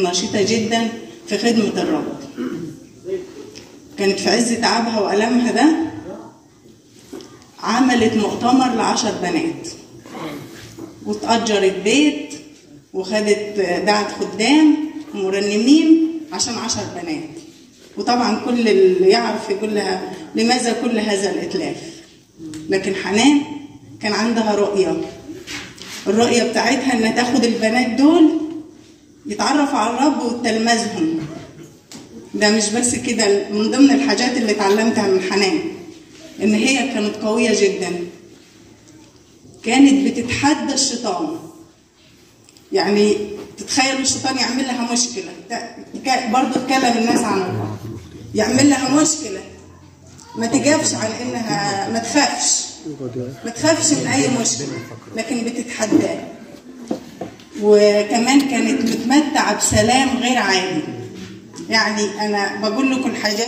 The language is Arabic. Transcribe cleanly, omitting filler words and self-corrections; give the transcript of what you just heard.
نشيطة جدا في خدمة الرب. كانت في عز تعبها وألمها ده عملت مؤتمر ل10 بنات، واتأجرت بيت وخدت دعت خدام ومرنمين عشان 10 بنات. وطبعا كل اللي يعرف يقول لها لماذا كل هذا الإتلاف؟ لكن حنان كان عندها رؤية، الرؤية بتاعتها انها تاخد البنات دول يتعرفوا على الرب وتلمذهم. ده مش بس كده، من ضمن الحاجات اللي اتعلمتها من حنان ان هي كانت قوية جدا، كانت بتتحدى الشيطان. يعني تتخيل الشيطان يعمل لها مشكلة، برضه تكلم الناس عن الله، يعمل لها مشكلة ما تجافش عن انها ما تخافش من اي مشكلة، لكن بتتحداه. وكمان كانت متمتعة بسلام غير عادي. يعني انا بقول لكم الحاجات